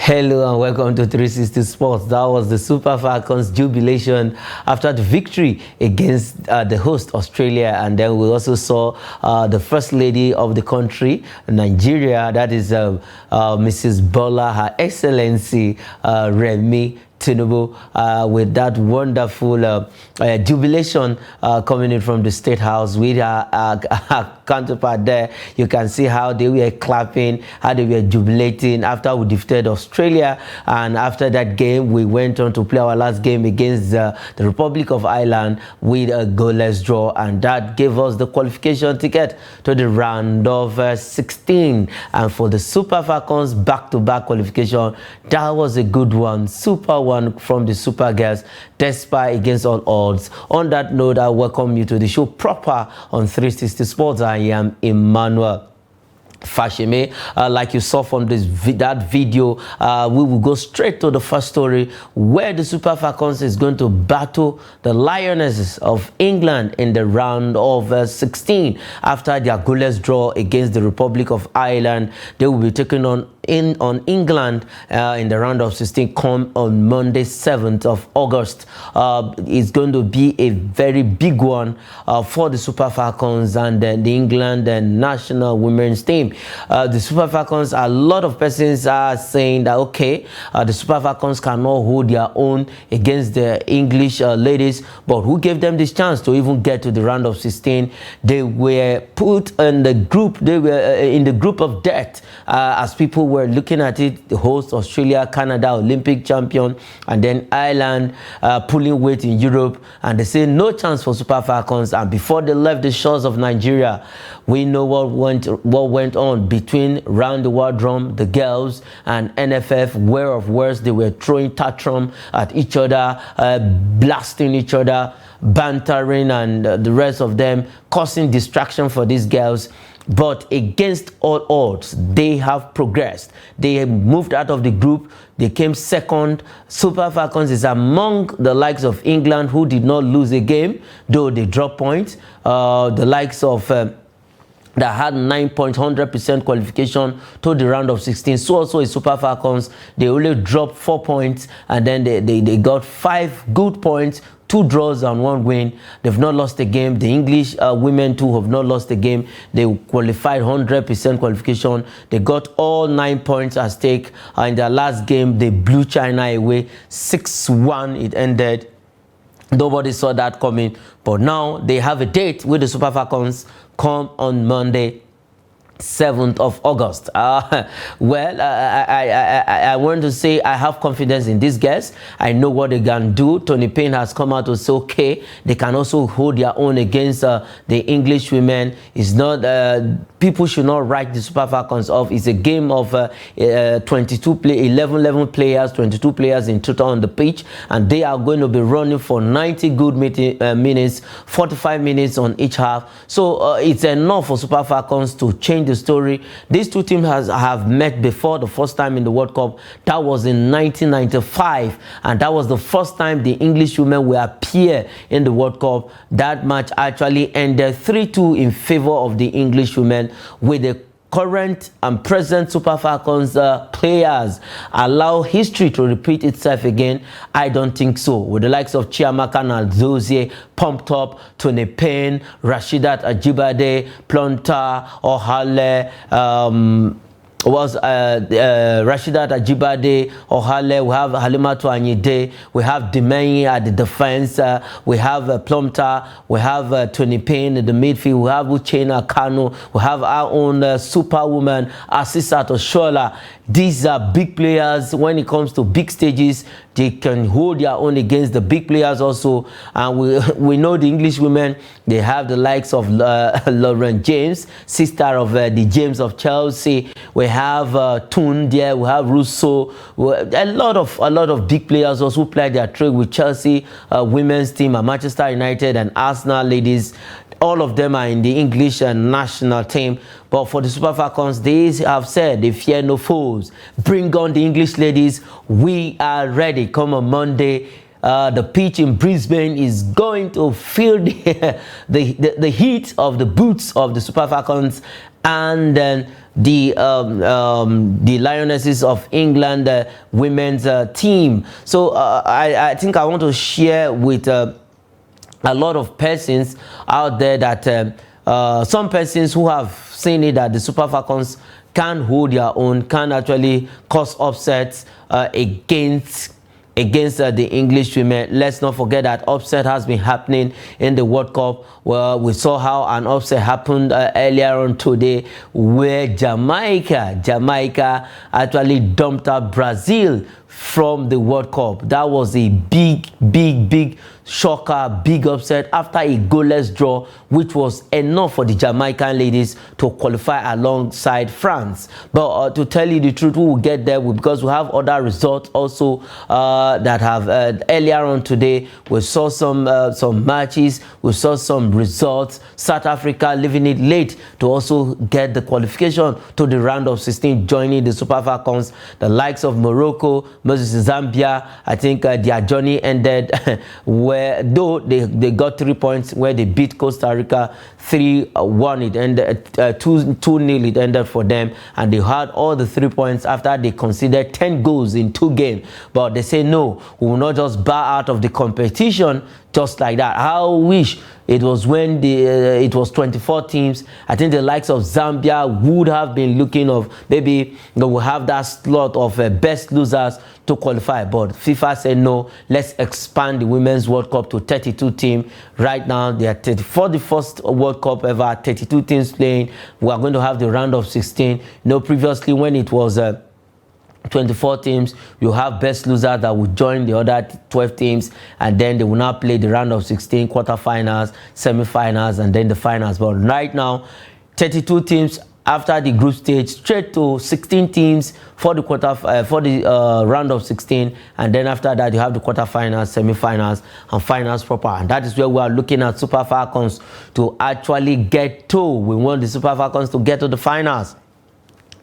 Hello and welcome to 360 Sports. That was the Super Falcons jubilation after the victory against the host Australia, and then we also saw the First Lady of the country, Nigeria, that is Mrs. Bola, Her Excellency Remi Tinubu, with that wonderful jubilation coming in from the State House with our counterpart there. You can see how they were clapping, how they were jubilating after we defeated Australia. And after that game, we went on to play our last game against the Republic of Ireland with a goalless draw, and that gave us the qualification ticket to the round of 16. And for the Super Falcons back-to-back qualification, that was a good one. Super one from the Super Girls, despite against all odds. On that note, I welcome you to the show proper on 360 Sports. I am Emmanuel Fashime. Like you saw from that video, we will go straight to the first story, where the Super Falcons is going to battle the Lionesses of England in the round of 16 after their goalless draw against the Republic of Ireland. They will be taking on England in the round of 16 come on Monday 7th of August. It's going to be a very big one for the Super Falcons and the England and national women's team. The Super Falcons, a lot of persons are saying that okay, the Super Falcons cannot hold their own against the English ladies, but who gave them this chance to even get to the round of 16? They were put in the group, they were in the group of death, as people were looking at it. The host Australia, Canada, Olympic champion, and then Ireland pulling weight in Europe, and they say no chance for Super Falcons. And before they left the shores of Nigeria, we know what went on between Round the World Drum, the girls, and NFF. Where of worse, they were throwing tantrum at each other, blasting each other, bantering, and the rest of them, causing distraction for these girls. But against all odds, they have progressed. They have moved out of the group. They came second. Super Falcons is among the likes of England, who did not lose a game, though they dropped points. The likes of that had 9 points, 100% qualification to the round of 16. So also is Super Falcons. They only dropped 4 points, and then they got 5 good points, 2 draws and 1 win. They've not lost a game. The English women too have not lost a game. They qualified 100% qualification. They got all 9 points at stake. In their last game, they blew China away 6-1. It ended. Nobody saw that coming. But now they have a date with the Super Falcons come on Monday 7th of August. I want to say I have confidence in these guys. I know what they can do. Tony Payne has come out to say, okay, they can also hold their own against the English women. It's not, people should not write the Super Falcons off. It's a game of 11 players, 22 players in total on the pitch, and they are going to be running for 90 good minutes, 45 minutes on each half. So it's enough for Super Falcons to change the story. These two teams have met before, the first time in the World Cup. That was in 1995, and that was the first time the English women will appear in the World Cup. That match actually ended 3-2 in favor of the English women, with the current and present Super Falcons players allow history to repeat itself again. I don't think so. With the likes of Chiamaka Nnadozie pumped up, Tony Payne, Rasheedat Ajibade, Plonta, Ohale, Rasheedat Ajibade, Ohale, we have Halimatu Anyide, we have Demeyi at the defense, we have Plumta, we have Tony Payne in the midfield, we have Uchenna Kanu, we have our own superwoman, Asisat Oshoala. These are big players. When it comes to big stages, they can hold their own against the big players also. And we know the English women, they have the likes of Lauren James, sister of the James of Chelsea. We have Toon there, we have Russo. A lot of big players also play their trade with Chelsea women's team and Manchester United and Arsenal ladies. All of them are in the English national team. But for the Super Falcons, they have said they fear no foes. Bring on the English ladies. We are ready. Come on Monday. The pitch in Brisbane is going to feel the heat of the boots of the Super Falcons. And then the Lionesses of England women's team. So I think I want to share with a lot of persons out there that some persons who have seen it that the Super Falcons can hold their own, can actually cause upsets against the English women. Let's not forget that upset has been happening in the World Cup. Well, we saw how an upset happened earlier on today, where Jamaica actually dumped out Brazil from the World Cup. That was a big shocker, big upset after a goalless draw, which was enough for the Jamaican ladies to qualify alongside France. But to tell you the truth, we will get there because we have other results also that have earlier on today. We saw some matches, we saw some results. South Africa leaving it late to also get the qualification to the round of 16, joining the Super Falcons. The likes of Morocco, Moses, Zambia, I think their journey ended where, though they got 3 points, where they beat Costa Rica 3-1. It ended 2-0. It ended for them, and they had all the 3 points after they conceded 10 goals in 2 games. But they say no, we will not just bow out of the competition just like that. I wish it was when it was 24 teams. I think the likes of Zambia would have been looking of maybe they will have that slot of best losers to qualify, but FIFA said no, let's expand the Women's World Cup to 32 teams. Right now they are for the first World Cup ever, 32 teams playing. We are going to have the round of 16. You know, previously when it was 24 teams, you have best loser that will join the other 12 teams, and then they will now play the round of 16, quarterfinals, semi-finals, and then the finals. But right now, 32 teams after the group stage, straight to 16 teams for the round of 16, and then after that you have the quarterfinals, semi-finals, and finals proper. And that is where we are looking at Super Falcons to actually get to. We want the Super Falcons to get to the finals.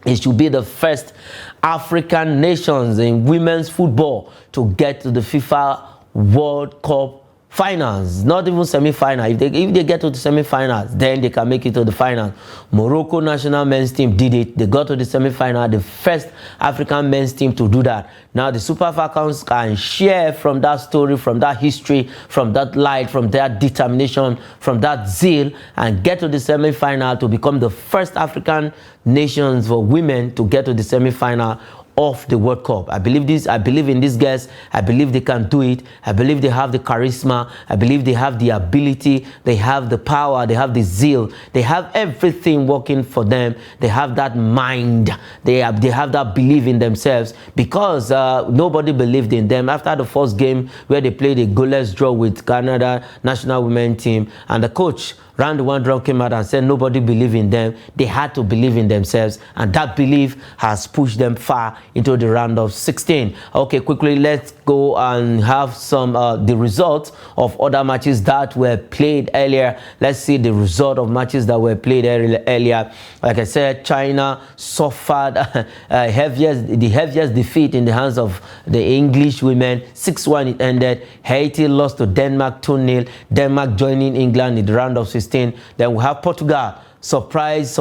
It should be the first African nations in women's football to get to the FIFA World Cup finals, not even semi-final. If they get to the semi-finals, then they can make it to the finals. Morocco national men's team did it. They got to the semi-final, the first African men's team to do that. Now the Super Falcons can share from that story, from that history, from that light, from that determination, from that zeal, and get to the semi-final to become the first African nations for women to get to the semi-final of the World Cup. I believe this. I believe in these girls. I believe they can do it. I believe they have the charisma. I believe they have the ability. They have the power. They have the zeal. They have everything working for them. They have that mind. They have that belief in themselves, because nobody believed in them after the first game where they played a goalless draw with Canada national women team, and the coach Round One Drum came out and said nobody believed in them. They had to believe in themselves, and that belief has pushed them far into the round of 16. Okay, quickly, let's go and have some the results of other matches that were played earlier. Let's see the result of matches that were played earlier. Like I said, China suffered the heaviest defeat in the hands of the English women. 6-1 it ended. Haiti lost to Denmark 2-0. Denmark joining England in the round of 16. Then we have Portugal, surprise,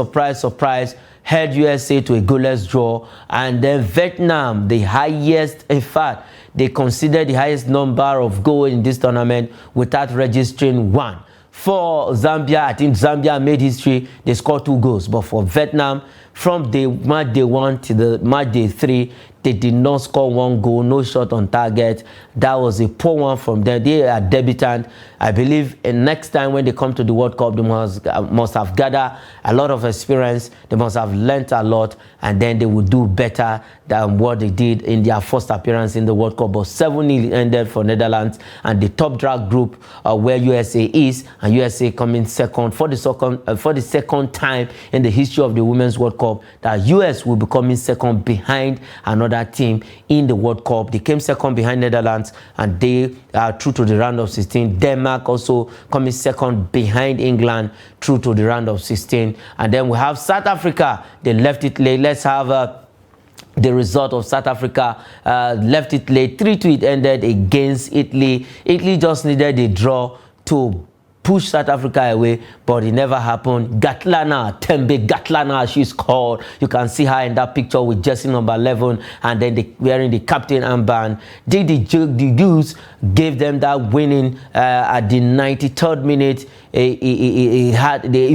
held USA to a goalless draw. And then Vietnam, the highest, in fact, they considered the highest number of goals in this tournament without registering one. For Zambia, I think Zambia made history. They scored 2 goals. But for Vietnam, from match day 1 to the match day 3, they did not score 1 goal, no shot on target. That was a poor one from them. They are debutant. I believe next time when they come to the World Cup, they must have gathered a lot of experience. They must have learnt a lot, and then they will do better than what they did in their first appearance in the World Cup. But 7-0 ended for Netherlands, and the top drag group where USA is, and USA coming second for the second time in the history of the Women's World Cup, that US will be coming second behind another team in the World Cup. They came second behind Netherlands, and they are through to the round of 16. Denmark also coming second behind England, through to the round of 16. And then we have South Africa. They left it late. Let's have the result of South Africa. Left it late. 3-2 it ended against Italy. Italy just needed a draw to push South Africa away, but it never happened. Gatlana, Tembe Gatlana, she's called. You can see her in that picture with jersey number 11, and then wearing the captain armband. The Goose gave them that winning at the 93rd minute. In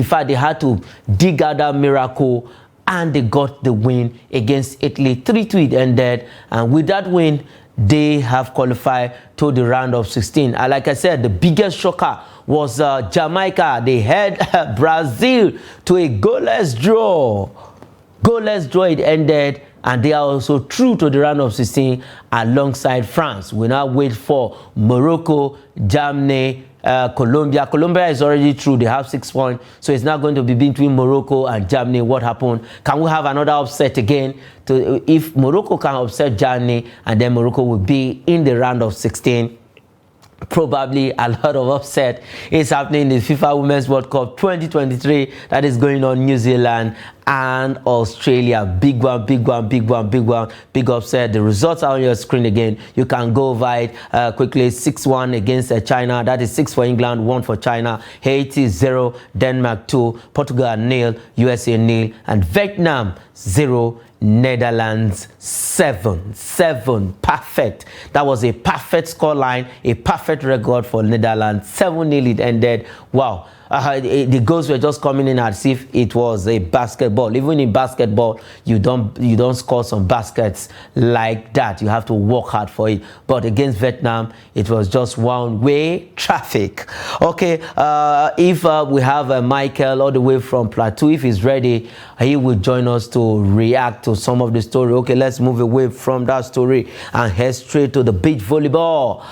fact, they had to dig out that miracle, and they got the win against Italy. 3-2 it ended, and with that win, they have qualified to the round of 16. And like I said, the biggest shocker was Jamaica. They had Brazil to a goalless draw. Goalless draw it ended, and they are also through to the round of 16 alongside France. We now wait for Morocco, Germany, Colombia. Colombia is already through. They have 6 points. So it's now going to be between Morocco and Germany. What happened? Can we have another upset again? If Morocco can upset Germany, and then Morocco will be in the round of 16. Probably a lot of upset is happening in the FIFA Women's World Cup 2023 that is going on New Zealand and Australia. Big one, big one, big one, big one, big upset. The results are on your screen again. You can go over it quickly. 6-1 against China. That is 6 for England, 1 for China. Haiti 0, Denmark 2, Portugal 0, USA 0, and Vietnam 0. Netherlands 7. Perfect. That was a perfect scoreline, a perfect record for Netherlands. 7-0 it ended. Wow. The goals were just coming in as if it was a basketball. Even in basketball, you don't score some baskets like that. You have to work hard for it. But against Vietnam, it was just one-way traffic. Okay, if we have Michael all the way from Plateau, if he's ready, he will join us to react to some of the story. Okay, let's move away from that story and head straight to the beach volleyball.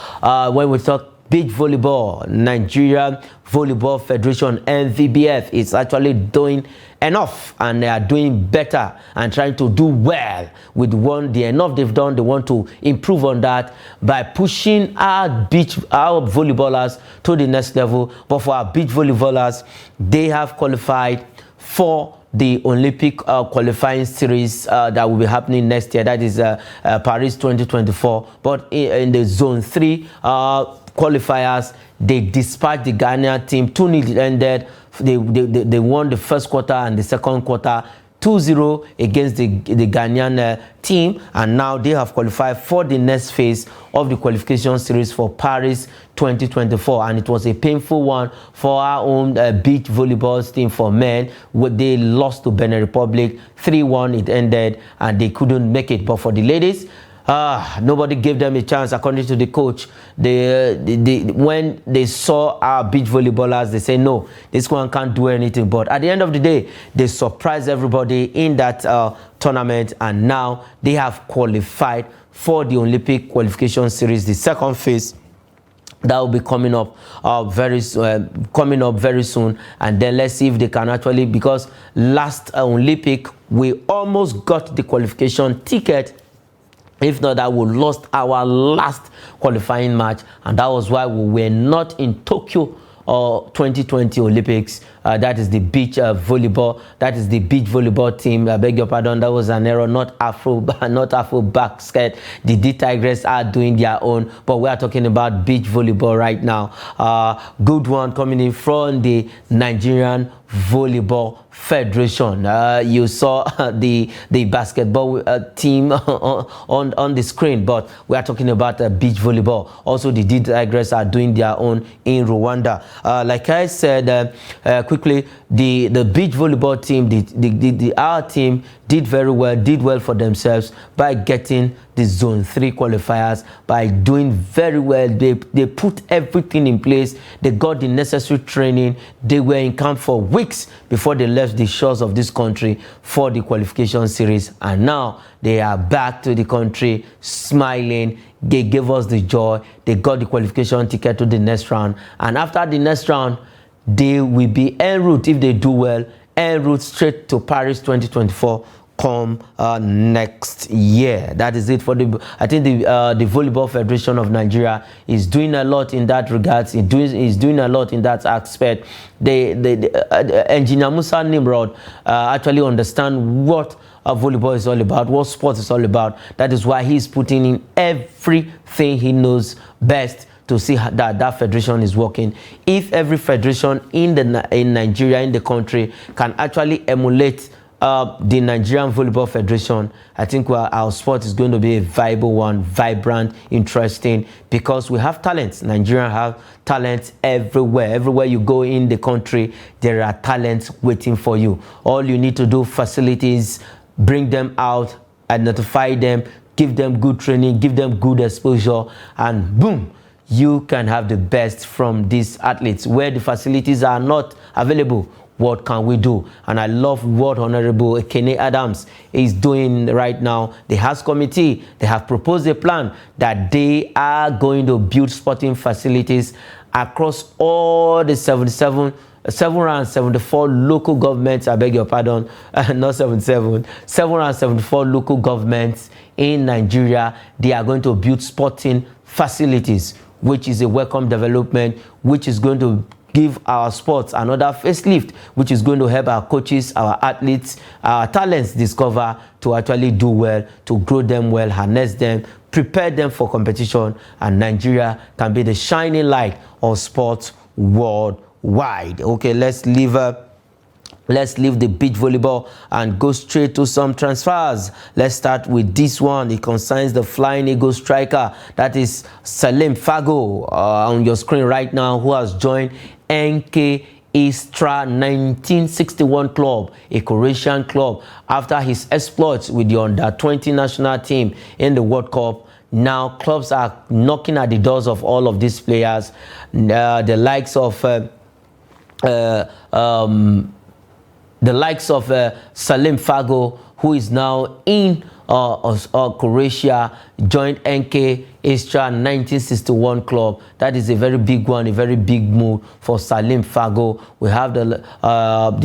When we talk beach volleyball, Nigeria Volleyball Federation, NVBF, is actually doing enough, and they are doing better and trying to do well with the enough they've done. They want to improve on that by pushing our volleyballers to the next level. But for our beach volleyballers, they have qualified for the Olympic qualifying series that will be happening next year. That is Paris 2024. But in the Zone 3 qualifiers, they dispatched the Ghanaian team. 2-0 ended. They won the first quarter and the second quarter 2-0 against the Ghanaian team, and now they have qualified for the next phase of the qualification series for Paris 2024. And it was a painful one for our own beach volleyball team for men. They lost to Benin Republic 3-1 it ended, and they couldn't make it. But for the ladies, nobody gave them a chance. According to the coach, when they saw our beach volleyballers, they say, no, this one can't do anything. But at the end of the day, they surprised everybody in that tournament, and now they have qualified for the Olympic qualification series, the second phase. That will be coming up very soon, and then let's see if they can actually, because last Olympic we almost got the qualification ticket. If not, that we lost our last qualifying match, and that was why we were not in Tokyo 2020 Olympics. That is the beach volleyball. That is the beach volleyball team. I beg your pardon. That was an error. Not Afro basket. The D Tigress are doing their own, but we are talking about beach volleyball right now. Good one coming in from the Nigerian Volleyball Federation. You saw the basketball team on the screen, but we are talking about beach volleyball. Also, the D Tigress are doing their own in Rwanda. Like I said, quickly, the beach volleyball team, our team did very well, did well for themselves by getting the Zone 3 qualifiers, by doing very well. They put everything in place. They got the necessary training. They were in camp for weeks before they left the shores of this country for the qualification series, and now they are back to the country smiling. They gave us the joy. They got the qualification ticket to the next round, and after the next round, they will be en route, if they do well, en route straight to Paris 2024 come next year. That is it for I think the Volleyball Federation of Nigeria is doing a lot in that regards. Is doing a lot in that aspect. Engineer Musa Nimrod actually understand what volleyball is all about, what sports is all about. That is why he's putting in everything he knows best to see that that federation is working. If every federation in Nigeria, in the country, can actually emulate the Nigerian Volleyball Federation, I think our sport is going to be a viable one, vibrant, interesting, because we have talents. Nigeria have talents everywhere. Everywhere you go in the country, there are talents waiting for you. All you need to do, facilities, bring them out, identify them, give them good training, give them good exposure, and boom, you can have the best from these athletes. Where the facilities are not available, what can we do? And I love what Honorable Ekene Adams is doing right now. The House Committee, they have proposed a plan that they are going to build sporting facilities across all the 774 local governments, I beg your pardon, not 77, 774 local governments in Nigeria. They are going to build sporting facilities, which is a welcome development, which is going to give our sports another facelift, which is going to help our coaches, our athletes, our talents discover to actually do well, to grow them well, harness them, prepare them for competition, and Nigeria can be the shining light of sports worldwide. Okay, let's leave the beach volleyball and go straight to some transfers. Let's start with this one. It concerns the Flying Eagle striker, that is Salim Fago, on your screen right now, who has joined NK Istra 1961 club, a Croatian club, after his exploits with the under-20 national team in the World Cup. Now clubs are knocking at the doors of all of these players, the likes of Salim Fago, who is now in Croatia, joined NK Istra 1961 club. That is a very big one, a very big move for Salim Fago. We have the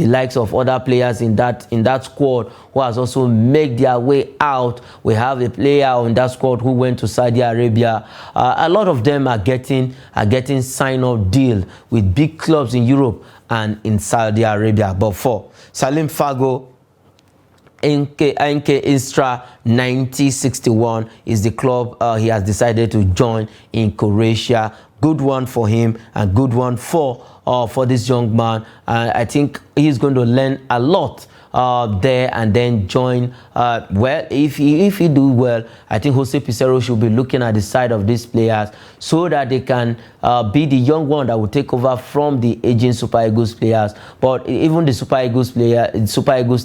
likes of other players in that squad who has also made their way out. We have a player on that squad who went to Saudi Arabia. A lot of them are getting sign-up deal with big clubs in Europe and in Saudi Arabia. But for Salim Fago, NK Istra 1961 is the club he has decided to join in Croatia. Good one for him and good one for this young man. I think he's going to learn a lot there and then join. Well, if he do well, I think Jose Pizarro should be looking at the side of these players so that they can be the young one that will take over from the aging Super Eagles players. But even the Super Eagles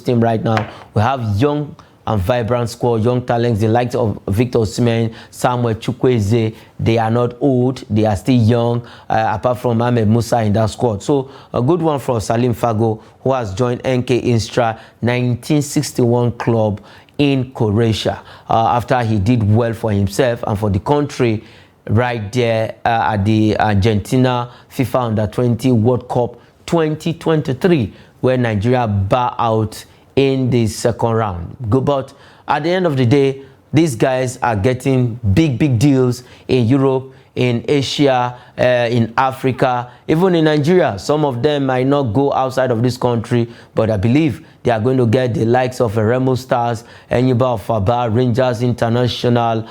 team right now, we have young and vibrant squad, young talents, the likes of Victor Osimhen, Samuel Chukwueze. They are not old, they are still young, apart from Ahmed Musa in that squad. So a good one for Salim Fago, who has joined NK Istra 1961 club in Croatia, after he did well for himself and for the country right there at the Argentina FIFA Under-20 World Cup 2023, where Nigeria bow out in the second round. But at the end of the day, these guys are getting big deals in Europe, in Asia, in Africa, even in Nigeria. Some of them might not go outside of this country, but I believe they are going to get the likes of Remo Stars, Enyimba of Aba, Rangers International,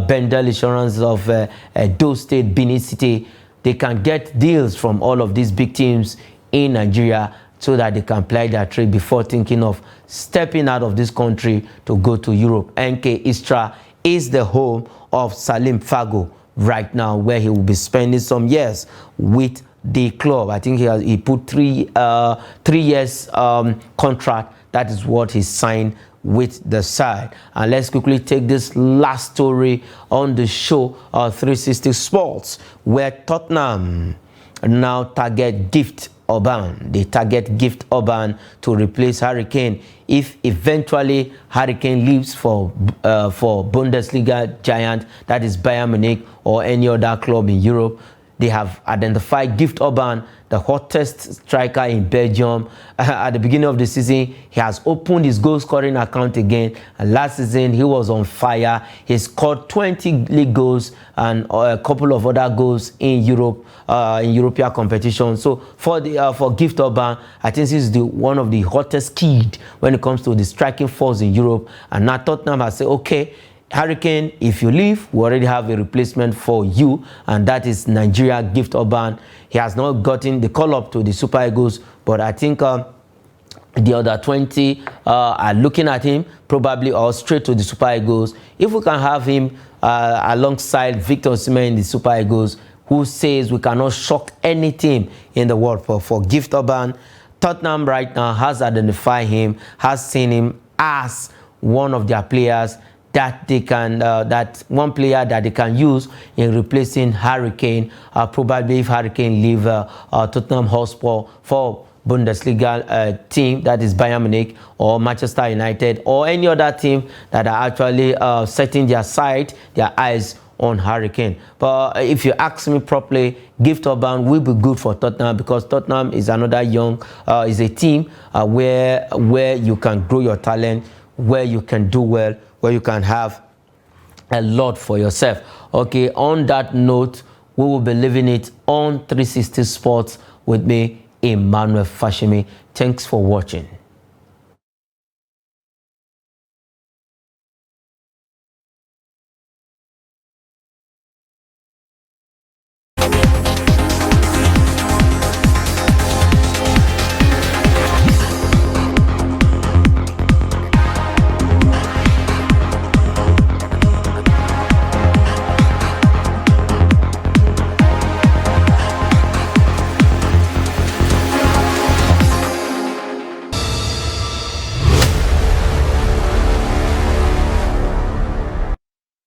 Bendel Insurance of Edo State, Benin City. They can get deals from all of these big teams in Nigeria, so that they can ply their trade before thinking of stepping out of this country to go to Europe. NK Istra is the home of Salim Fago right now, where he will be spending some years with the club. I think he put three years contract. That is what he signed with the side. And let's quickly take this last story on the show, 360 Sports, where Tottenham now target Gift Orban. They target Gift Orban to replace Harry Kane if eventually Harry Kane leaves for Bundesliga giant, that is Bayern Munich or any other club in Europe. They have identified Gift Orban, the hottest striker in Belgium. At the beginning of the season, he has opened his goal-scoring account again. And last season, he was on fire. He scored 20 league goals and a couple of other goals in Europe, in European competition. So for Gift Orban, I think this is one of the hottest kid when it comes to the striking force in Europe. And now Tottenham has said, okay, Hurricane, if you leave, we already have a replacement for you, and that is Nigeria Gift Orban. He has not gotten the call-up to the Super Eagles, but I think the other 20 are looking at him, probably, or straight to the Super Eagles. If we can have him alongside Victor Osimhen in the Super Eagles, who says we cannot shock any team in the world for Gift Orban. Tottenham right now has identified him, has seen him as one of their players that they can, that one player that they can use in replacing Hurricane, probably if Hurricane leave Tottenham Hotspur for Bundesliga team, that is Bayern Munich or Manchester United or any other team that are actually setting their sight, their eyes on Hurricane. But if you ask me properly, Gift Orban will be good for Tottenham, because Tottenham is another young, is a team where you can grow your talent, where you can do well, where you can have a lot for yourself. Okay, on that note, we will be leaving it on 360 Sports with me, Emmanuel Fashimi. Thanks for watching.